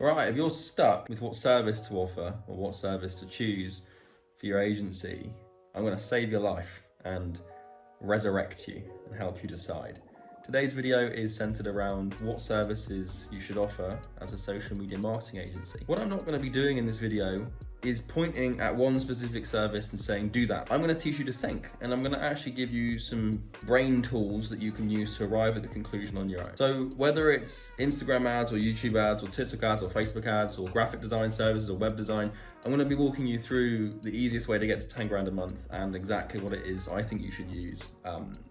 Right, if you're stuck with what service to offer or what service to choose for your agency, I'm going to save your life and resurrect you and help you decide. Today's video is centered around what services you should offer as a social media marketing agency. What I'm not going to be doing in this video is pointing at one specific service and saying, do that. I'm going to teach you to think, and I'm going to actually give you some brain tools that you can use to arrive at the conclusion on your own. So whether it's Instagram ads or YouTube ads or TikTok ads or Facebook ads or graphic design services or web design, I'm going to be walking you through the easiest way to get to 10 grand a month and exactly what it is I think you should use,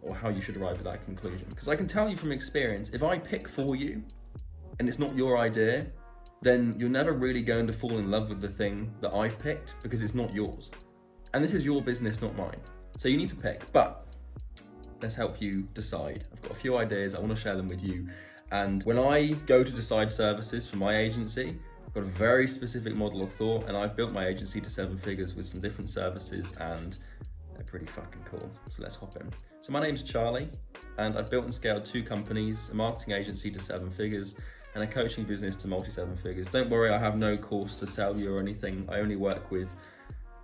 or how you should arrive at that conclusion. Because I can tell you from experience, if I pick for you and it's not your idea, then you're never really going to fall in love with the thing that I've picked because it's not yours. And this is your business, not mine. So you need to pick, but let's help you decide. I've got a few ideas, I want to share them with you. And when I go to decide services for my agency, I've got a very specific model of thought, and I've built my agency to 7 figures with some different services, and they're pretty fucking cool. So let's hop in. So my name's Charlie, and I've built and scaled 2 companies, a marketing agency to 7 figures, and a coaching business to multi-7 figures. Don't worry, I have no course to sell you or anything. I only work with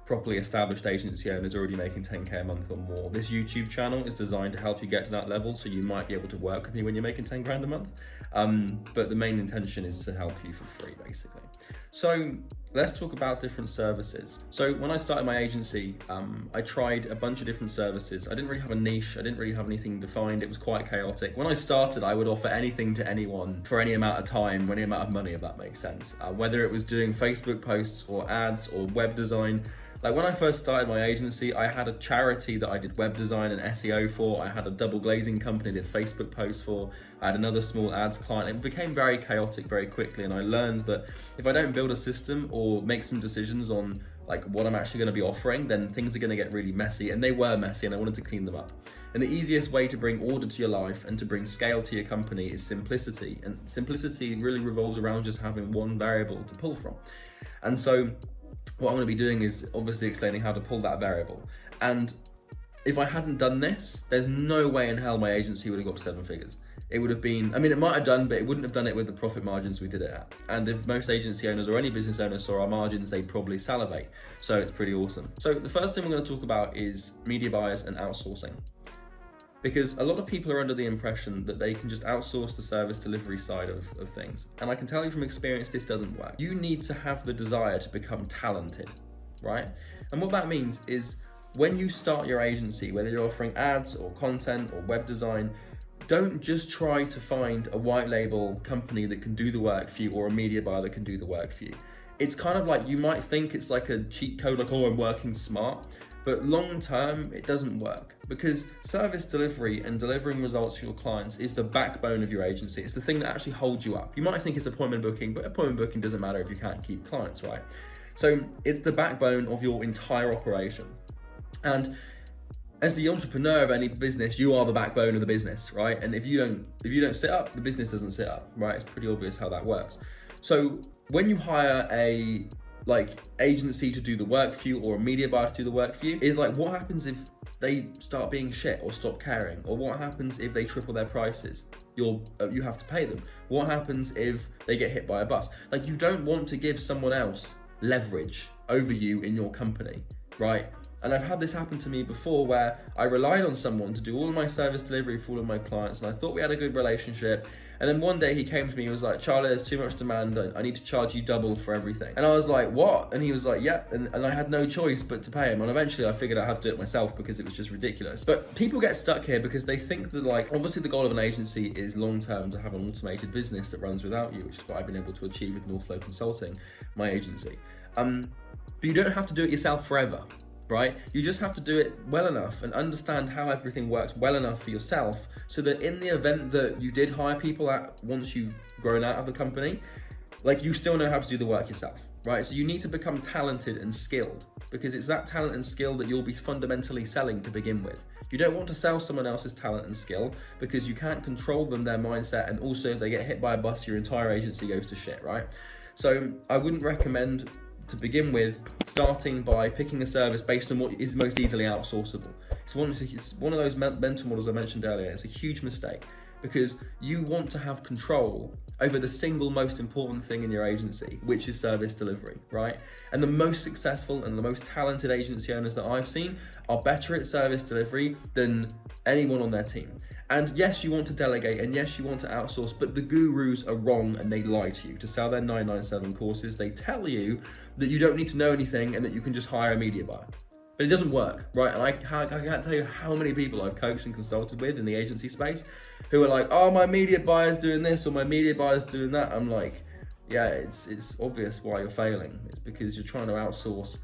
properly established agency owners already making 10K a month or more. This YouTube channel is designed to help you get to that level, so you might be able to work with me when you're making 10 grand a month. But the main intention is to help you for free, basically. So let's talk about different services. So when I started my agency, I tried a bunch of different services. I didn't really have a niche. I didn't really have anything defined. It was quite chaotic. When I started, I would offer anything to anyone for any amount of time, any amount of money, if that makes sense. Whether it was doing Facebook posts or ads or web design. Like when I first started my agency, I had a charity that I did web design and SEO for. I had a double glazing company I did Facebook posts for. I had another small ads client. It became very chaotic very quickly, and I learned that if I don't build a system or make some decisions on like what I'm actually going to be offering, then things are going to get really messy, and they were messy, and I wanted to clean them up. And the easiest way to bring order to your life and to bring scale to your company is simplicity, and simplicity really revolves around just having one variable to pull from. And so what I'm going to be doing is obviously explaining how to pull that variable. And if I hadn't done this, there's no way in hell my agency would have got to 7 figures. It would have been, I mean, it might have done, but it wouldn't have done it with the profit margins we did it at. And if most agency owners or any business owners saw our margins, they'd probably salivate. So it's pretty awesome. So the first thing we're going to talk about is media buyers and outsourcing. Because a lot of people are under the impression that they can just outsource the service delivery side of things. And I can tell you from experience, this doesn't work. You need to have the desire to become talented, right? And what that means is when you start your agency, whether you're offering ads or content or web design, don't just try to find a white label company that can do the work for you or a media buyer that can do the work for you. It's kind of like, you might think it's like a cheat code, like, oh, I'm working smart. But long term, it doesn't work, because service delivery and delivering results for your clients is the backbone of your agency. It's the thing that actually holds you up. You might think it's appointment booking, but appointment booking doesn't matter if you can't keep clients, right? So it's the backbone of your entire operation. And as the entrepreneur of any business, you are the backbone of the business, right? And if you don't sit up, the business doesn't sit up, right? It's pretty obvious how that works. So when you hire a agency to do the work for you or a media buyer to do the work for you, is like, what happens if they start being shit or stop caring? Or what happens if they triple their prices? You have to pay them. What happens if they get hit by a bus? Like, you don't want to give someone else leverage over you in your company, right? And I've had this happen to me before, where I relied on someone to do all of my service delivery for all of my clients, and I thought we had a good relationship. And then one day he came to me and was like, Charlie, there's too much demand. I need to charge you double for everything. And I was like, what? And he was like, yep. And I had no choice but to pay him. And eventually I figured out how to do it myself because it was just ridiculous. But people get stuck here because they think that, like, obviously the goal of an agency is long-term to have an automated business that runs without you, which is what I've been able to achieve with Northflow Consulting, my agency. But you don't have to do it yourself forever. Right? You just have to do it well enough and understand how everything works well enough for yourself, so that in the event that you did hire people once you've grown out of the company, like, you still know how to do the work yourself, right? So you need to become talented and skilled, because it's that talent and skill that you'll be fundamentally selling to begin with. You don't want to sell someone else's talent and skill, because you can't control them, their mindset, and also if they get hit by a bus, your entire agency goes to shit, right? So I wouldn't recommend, to begin with, starting by picking a service based on what is most easily outsourceable. It's one of those mental models I mentioned earlier. It's a huge mistake, because you want to have control over the single most important thing in your agency, which is service delivery, right? And the most successful and the most talented agency owners that I've seen are better at service delivery than anyone on their team. And yes, you want to delegate, and yes, you want to outsource, but the gurus are wrong and they lie to you. To sell their 997 courses, they tell you that you don't need to know anything and that you can just hire a media buyer. But it doesn't work, right? And I can't tell you how many people I've coached and consulted with in the agency space who are like, oh, my media buyer's doing this or my media buyer's doing that. I'm like, yeah, it's obvious why you're failing. It's because you're trying to outsource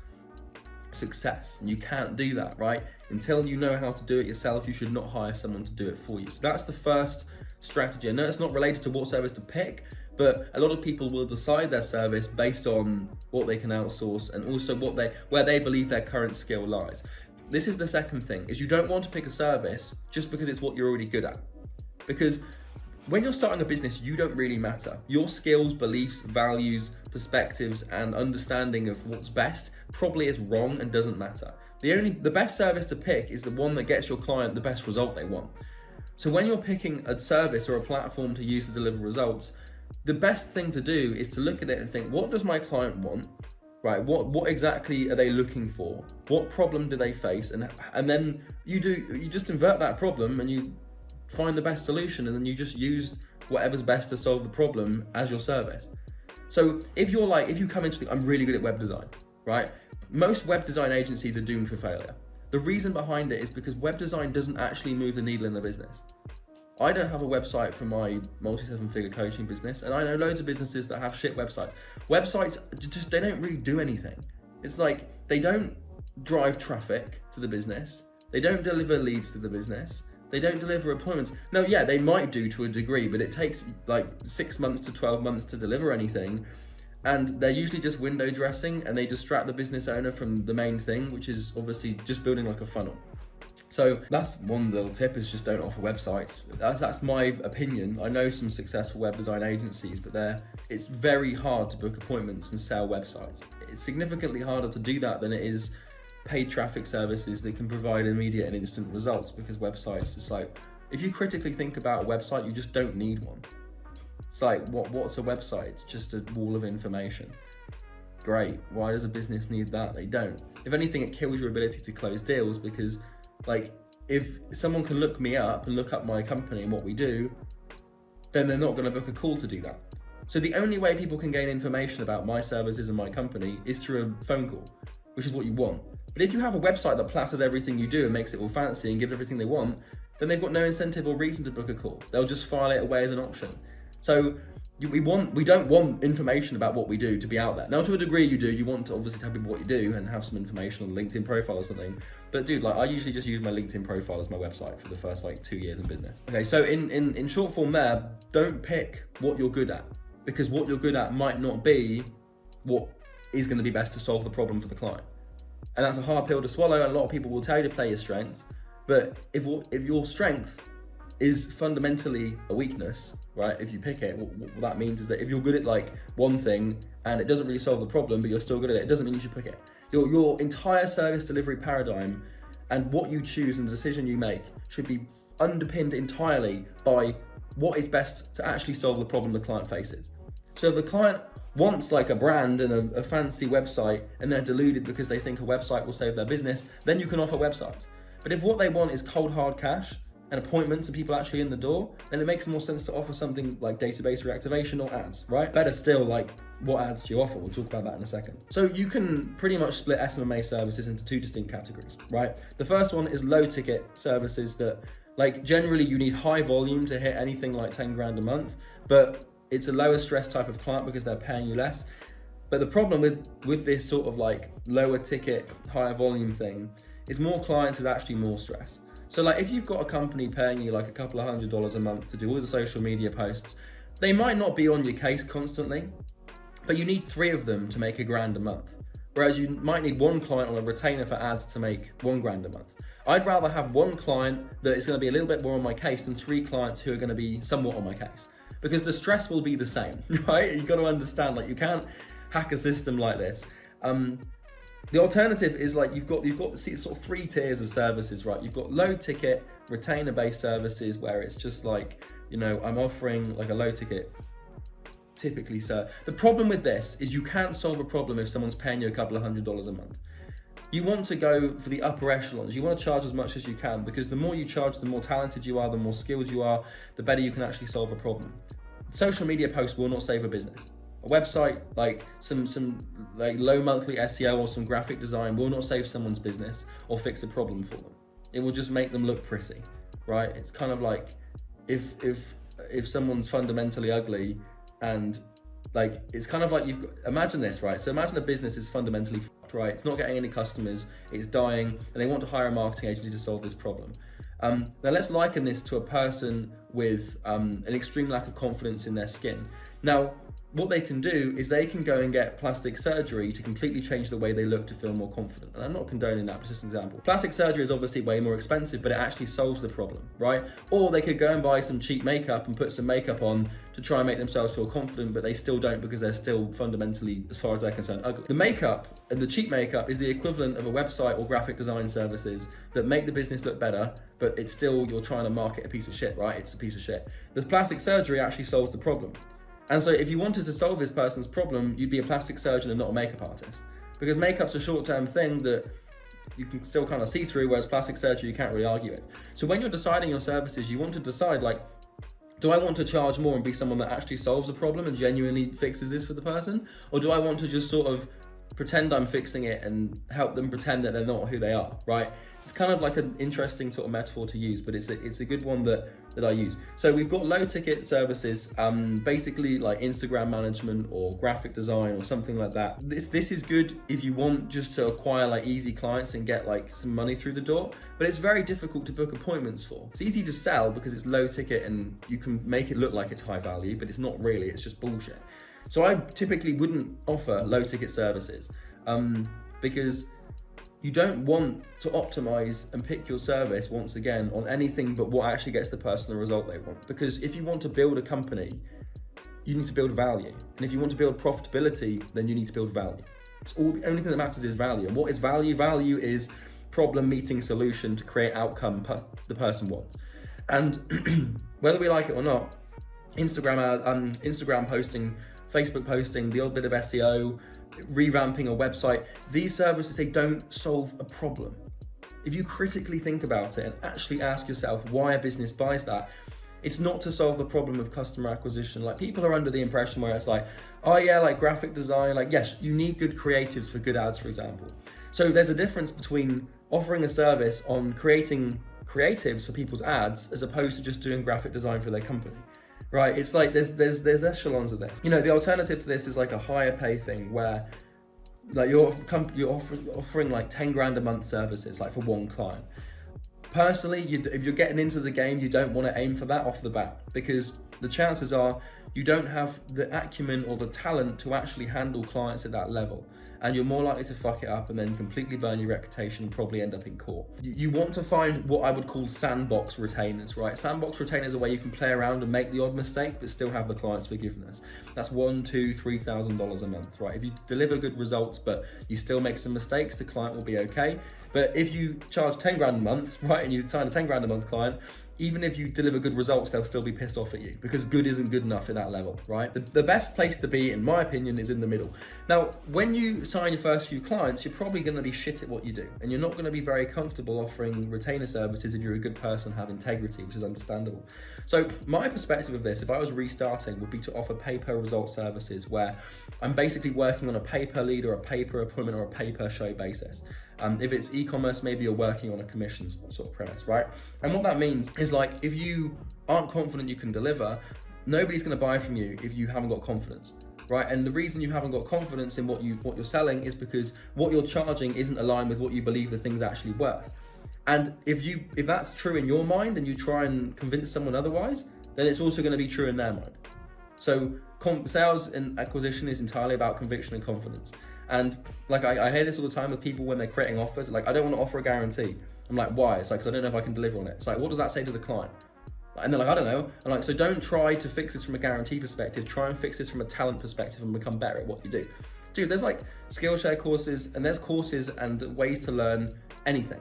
success, and you can't do that, right? Until you know how to do it yourself, you should not hire someone to do it for you. So that's the first strategy. I know it's not related to what service to pick, but a lot of people will decide their service based on what they can outsource and also where they believe their current skill lies. This is the second thing, is you don't want to pick a service just because it's what you're already good at. Because when you're starting a business, you don't really matter. Your skills, beliefs, values, perspectives, and understanding of what's best probably is wrong and doesn't matter. The best service to pick is the one that gets your client the best result they want. So when you're picking a service or a platform to use to deliver results, the best thing to do is to look at it and think, what does my client want? Right? What exactly are they looking for? What problem do they face? And then you just invert that problem and you find the best solution, and then you just use whatever's best to solve the problem as your service. So if you come into I'm really good at web design, right? Most web design agencies are doomed for failure. The reason behind it is because web design doesn't actually move the needle in the business. I don't have a website for my multi-7-figure coaching business, and I know loads of businesses that have shit websites. Websites they don't really do anything. It's like they don't drive traffic to the business, they don't deliver leads to the business, they don't deliver appointments. No, yeah, they might do to a degree, but it takes like 6 months to 12 months to deliver anything. And they're usually just window dressing, and they distract the business owner from the main thing, which is obviously just building like a funnel. So that's one little tip, is just don't offer websites. That's my opinion. I know some successful web design agencies, but it's very hard to book appointments and sell websites. It's significantly harder to do that than it is paid traffic services that can provide immediate and instant results, because websites, it's like, if you critically think about a website, you just don't need one. It's like, what's a website? It's just a wall of information. Great. Why does a business need that? They don't. If anything, it kills your ability to close deals, because like, if someone can look me up and look up my company and what we do, then they're not going to book a call to do that. So the only way people can gain information about my services and my company is through a phone call, which is what you want. But if you have a website that plasters everything you do and makes it all fancy and gives everything they want, then they've got no incentive or reason to book a call. They'll just file it away as an option. So we don't want information about what we do to be out there. Now, to a degree you do. You want to obviously tell people what you do and have some information on a LinkedIn profile or something. But dude, like, I usually just use my LinkedIn profile as my website for the first 2 years in business. Okay, so in short form there, don't pick what you're good at, because what you're good at might not be what is going to be best to solve the problem for the client. And that's a hard pill to swallow, and a lot of people will tell you to play your strengths. But if your strength is fundamentally a weakness, right? If you pick it, what that means is that if you're good at like one thing and it doesn't really solve the problem, but you're still good at it, it doesn't mean you should pick it. Your entire service delivery paradigm and what you choose and the decision you make should be underpinned entirely by what is best to actually solve the problem the client faces. So if the client wants like a brand and a fancy website, and they're deluded because they think a website will save their business, then you can offer websites. But if what they want is cold hard cash and appointments and people actually in the door, then it makes more sense to offer something like database reactivation or ads, right? Better still, like, what ads do you offer? We'll talk about that in a second. So you can pretty much split SMMA services into two distinct categories, right? The first one is low ticket services that, like, generally you need high volume to hit anything like 10 grand a month, but it's a lower stress type of client because they're paying you less. But the problem with this sort of like lower ticket, higher volume thing is more clients is actually more stress. So like, if you've got a company paying you like a couple of $100 a month to do all the social media posts, they might not be on your case constantly, but you need 3 of them to make $1,000 a month. Whereas you might need 1 client on a retainer for ads to make $1,000 a month. I'd rather have 1 client that is going to be a little bit more on my case than 3 clients who are going to be somewhat on my case. Because the stress will be the same, right? You've got to understand, like, you can't hack a system like this. The alternative is like, you've got sort of 3 tiers of services, right? You've got low ticket, retainer based services where it's just like You know, I'm offering like a low ticket, typically, sir. The problem with this is you can't solve a problem if someone's paying you a couple of $100s a month. You want to go for the upper echelons. You want to charge as much as you can, because the more you charge, the more talented you are, the more skilled you are, the better you can actually solve a problem. Social media posts will not save a business. A website, like some like low monthly SEO or some graphic design, will not save someone's business or fix a problem for them. It will just make them look pretty, right? It's kind of like if someone's fundamentally ugly, and like, it's kind of like imagine this, right? So imagine a business is fundamentally fucked, right? It's not getting any customers, it's dying, and they want to hire a marketing agency to solve this problem. Now let's liken this to a person with an extreme lack of confidence in their skin. Now, what they can do is they can go and get plastic surgery to completely change the way they look to feel more confident. And I'm not condoning that, but just an example. Plastic surgery is obviously way more expensive, but it actually solves the problem, right? Or they could go and buy some cheap makeup and put some makeup on to try and make themselves feel confident, but they still don't, because they're still fundamentally, as far as they're concerned, ugly. The makeup and the cheap makeup is the equivalent of a website or graphic design services that make the business look better, but it's still, you're trying to market a piece of shit, right? It's a piece of shit. The plastic surgery actually solves the problem. And so if you wanted to solve this person's problem, you'd be a plastic surgeon and not a makeup artist. Because makeup's a short-term thing that you can still kind of see through, whereas plastic surgery you can't really argue it. So when you're deciding your services, you want to decide, like, do I want to charge more and be someone that actually solves a problem and genuinely fixes this for the person? Or do I want to just sort of pretend I'm fixing it and help them pretend that they're not who they are, right? It's kind of like an interesting sort of metaphor to use, but it's a good one that I use. So we've got low ticket services, basically like Instagram management or graphic design or something like that. This is good if you want just to acquire like easy clients and get like some money through the door, but it's very difficult to book appointments for. It's easy to sell because it's low ticket and you can make it look like it's high value, but it's not really, it's just bullshit. So I typically wouldn't offer low ticket services because you don't want to optimize and pick your service, once again, on anything but what actually gets the person the result they want. Because if you want to build a company, you need to build value. And if you want to build profitability, then you need to build value. It's all, the only thing that matters is value. And what is value? Value is problem meeting solution to create outcome the person wants. And whether we like it or not, Instagram posting, Facebook posting, the odd bit of SEO, revamping a website, these services, they don't solve a problem. If you critically think about it and actually ask yourself why a business buys that, it's not to solve the problem of customer acquisition. Like, people are under the impression where it's like, oh yeah, like graphic design, like yes, you need good creatives for good ads, for example. So there's a difference between offering a service on creating creatives for people's ads as opposed to just doing graphic design for their company. Right, it's like there's echelons of this. You know, the alternative to this is like a higher pay thing where like you're offering like 10 grand a month services, like for one client. Personally, if you're getting into the game, you don't want to aim for that off the bat, because the chances are you don't have the acumen or the talent to actually handle clients at that level. And you're more likely to fuck it up and then completely burn your reputation and probably end up in court. You want to find what I would call sandbox retainers, right? Sandbox retainers are where you can play around and make the odd mistake, but still have the client's forgiveness. That's $1,000, $2,000, $3,000 a month, right? If you deliver good results, but you still make some mistakes, the client will be okay. But if you charge 10 grand a month, right, and you sign a 10 grand a month client, even if you deliver good results, they'll still be pissed off at you because good isn't good enough at that level, right? The best place to be, in my opinion, is in the middle. Now, when you sign your first few clients, you're probably going to be shit at what you do, and you're not going to be very comfortable offering retainer services if you're a good person, have integrity, which is understandable. So my perspective of this, if I was restarting, would be to offer pay-per-result services where I'm basically working on a pay-per-lead or a pay-per-appointment or a pay-per-show basis. If it's e-commerce, maybe you're working on a commissions sort of premise, right? And what that means is, like, if you aren't confident you can deliver, nobody's going to buy from you if you haven't got confidence, right? And the reason you haven't got confidence in what you're selling is because what you're charging isn't aligned with what you believe the thing's actually worth. And if that's true in your mind and you try and convince someone otherwise, then it's also going to be true in their mind. So sales and acquisition is entirely about conviction and confidence. And like I hear this all the time with people when they're creating offers, like, I don't want to offer a guarantee. I'm like, why? It's like, because I don't know if I can deliver on it. It's like, what does that say to the client? And they're like, I don't know. I'm like, so don't try to fix this from a guarantee perspective. Try and fix this from a talent perspective and become better at what you do. Dude, there's like Skillshare courses, and there's courses and ways to learn anything.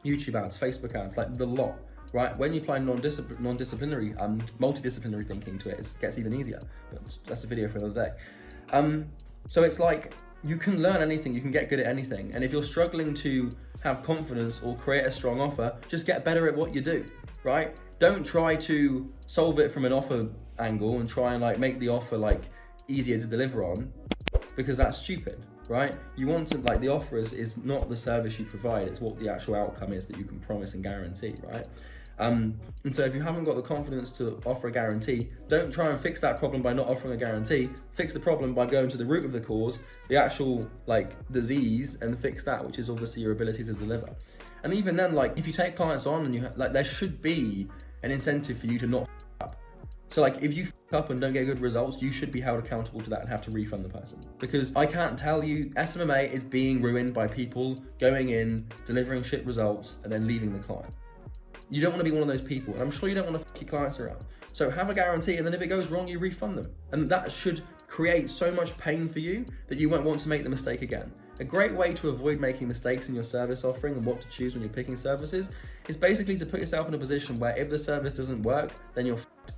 YouTube ads, Facebook ads, like the lot. right? When you apply multidisciplinary thinking to it, it gets even easier. But that's a video for another day. So it's like you can learn anything, you can get good at anything, and if you're struggling to have confidence or create a strong offer, just get better at what you do, right? Don't try to solve it from an offer angle and try and like make the offer like easier to deliver on, because that's stupid, right? You want to, like, the offer is not the service you provide, it's what the actual outcome is that you can promise and guarantee, right? And so if you haven't got the confidence to offer a guarantee, don't try and fix that problem by not offering a guarantee. Fix the problem by going to the root of the cause, the actual like disease, and fix that, which is obviously your ability to deliver. And even then, like, if you take clients on and you like, there should be an incentive for you to not f up. So like, if you f up and don't get good results, you should be held accountable to that and have to refund the person. Because I can't tell you, SMMA is being ruined by people going in, delivering shit results, and then leaving the client. You don't want to be one of those people, and I'm sure you don't want to f your clients around. So have a guarantee, and then if it goes wrong, you refund them. And that should create so much pain for you that you won't want to make the mistake again. A great way to avoid making mistakes in your service offering and what to choose when you're picking services is basically to put yourself in a position where if the service doesn't work, then you're f***ed.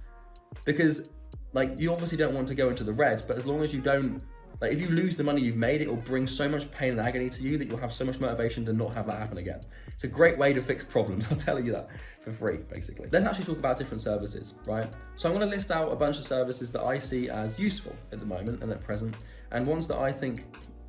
Because like, you obviously don't want to go into the red, but as long as you don't, like, if you lose the money you've made, it will bring so much pain and agony to you that you'll have so much motivation to not have that happen again. It's a great way to fix problems, I'll tell you that for free, basically. Let's actually talk about different services, right? So I'm gonna list out a bunch of services that I see as useful at the moment and at present, and ones that I think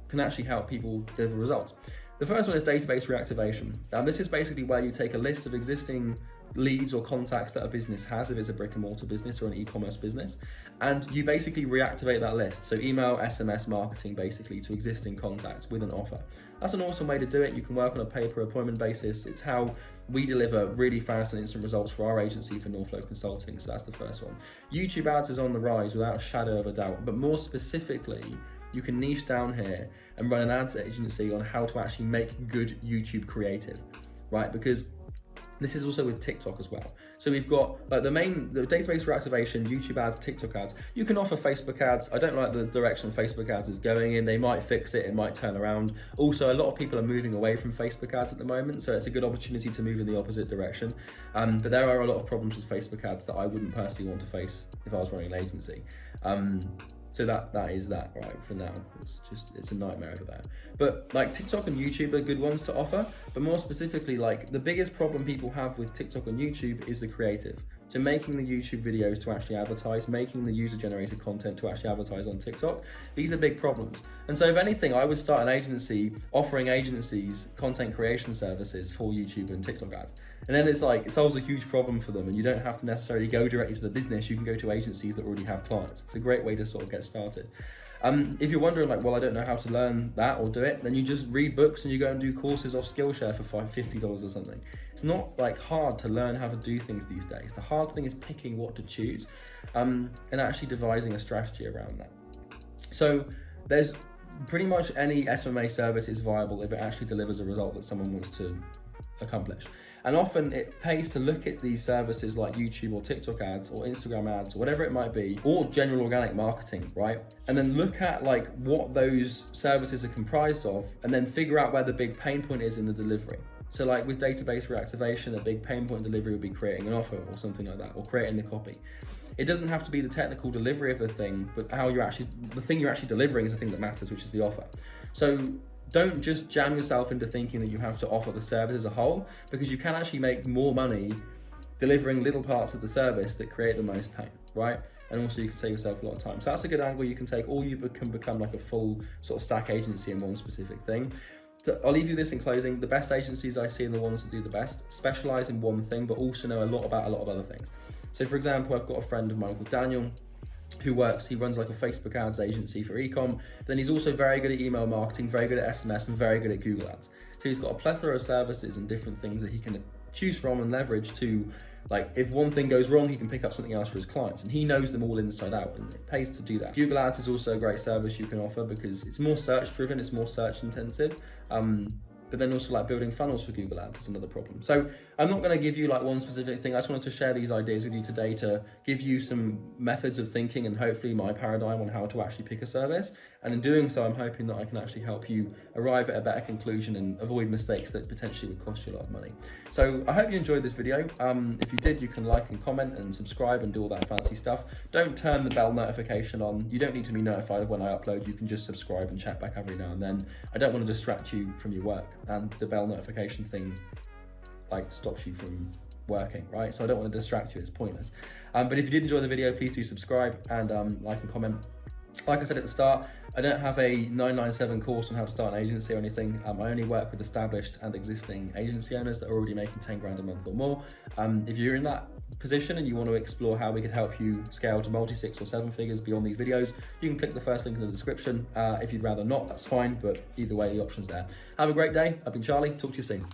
can actually help people deliver results. The first one is database reactivation. Now, this is basically where you take a list of existing leads or contacts that a business has, if it's a brick and mortar business or an e-commerce business, and you basically reactivate that list. So email, SMS marketing basically to existing contacts with an offer. That's an awesome way to do it. You can work on a pay-per-appointment basis. It's how we deliver really fast and instant results for our agency for Northflow Consulting. So that's the first one. YouTube ads is on the rise without a shadow of a doubt, but more specifically, you can niche down here and run an ads agency on how to actually make good YouTube creative, right? Because this is also with TikTok as well. So we've got like the database reactivation, YouTube ads, TikTok ads. You can offer Facebook ads. I don't like the direction Facebook ads is going in. They might fix it, it might turn around. Also, a lot of people are moving away from Facebook ads at the moment, so it's a good opportunity to move in the opposite direction. But there are a lot of problems with Facebook ads that I wouldn't personally want to face if I was running an agency. So that is that, right, for now. It's a nightmare over there. But like TikTok and YouTube are good ones to offer, but more specifically, like the biggest problem people have with TikTok and YouTube is the creative. So making the YouTube videos to actually advertise, making the user-generated content to actually advertise on TikTok, these are big problems. And so if anything, I would start an agency offering agencies content creation services for YouTube and TikTok ads. And then it's like, it solves a huge problem for them, and you don't have to necessarily go directly to the business, you can go to agencies that already have clients. It's a great way to sort of get started. If you're wondering like, well, I don't know how to learn that or do it, then you just read books and you go and do courses off Skillshare for $50 or something. It's not like hard to learn how to do things these days. The hard thing is picking what to choose and actually devising a strategy around that. So there's pretty much any SMMA service is viable if it actually delivers a result that someone wants to accomplish. And often it pays to look at these services like YouTube or TikTok ads or Instagram ads or whatever it might be, or general organic marketing, right? And then look at like what those services are comprised of, and then figure out where the big pain point is in the delivery. So like with database reactivation, a big pain point in delivery would be creating an offer or something like that, or creating the copy. It doesn't have to be the technical delivery of the thing, but the thing you're actually delivering is the thing that matters, which is the offer. So don't just jam yourself into thinking that you have to offer the service as a whole, because you can actually make more money delivering little parts of the service that create the most pain, right? And also you can save yourself a lot of time. So that's a good angle you can take, or you can become like a full sort of stack agency in one specific thing. So I'll leave you this in closing. The best agencies I see are the ones that do the best, specialize in one thing, but also know a lot about a lot of other things. So for example, I've got a friend of mine called Daniel, he runs like a Facebook ads agency for ecom. Then he's also very good at email marketing, very good at SMS, and very good at Google ads. So he's got a plethora of services and different things that he can choose from and leverage to, like, if one thing goes wrong, he can pick up something else for his clients, and he knows them all inside out, and it pays to do that. Google ads is also a great service you can offer because it's more search driven, it's more search intensive. But then also like building funnels for Google ads is another problem. So I'm not going to give you like one specific thing. I just wanted to share these ideas with you today to give you some methods of thinking and hopefully my paradigm on how to actually pick a service. And in doing so, I'm hoping that I can actually help you arrive at a better conclusion and avoid mistakes that potentially would cost you a lot of money. So I hope you enjoyed this video. If you did, you can like and comment and subscribe and do all that fancy stuff. Don't turn the bell notification on. You don't need to be notified of when I upload. You can just subscribe and chat back every now and then. I don't want to distract you from your work, and the bell notification thing stops you from working, right? So I don't want to distract you, it's pointless. But if you did enjoy the video, please do subscribe and like and comment. Like I said at the start, I don't have a 997 course on how to start an agency or anything. I only work with established and existing agency owners that are already making 10 grand a month or more. If you're in that position and you want to explore how we could help you scale to multi 6 or 7 figures beyond these videos, you can click the first link in the description. If you'd rather not, that's fine, but either way, the option's there. Have a great day. I've been Charlie. Talk to you soon.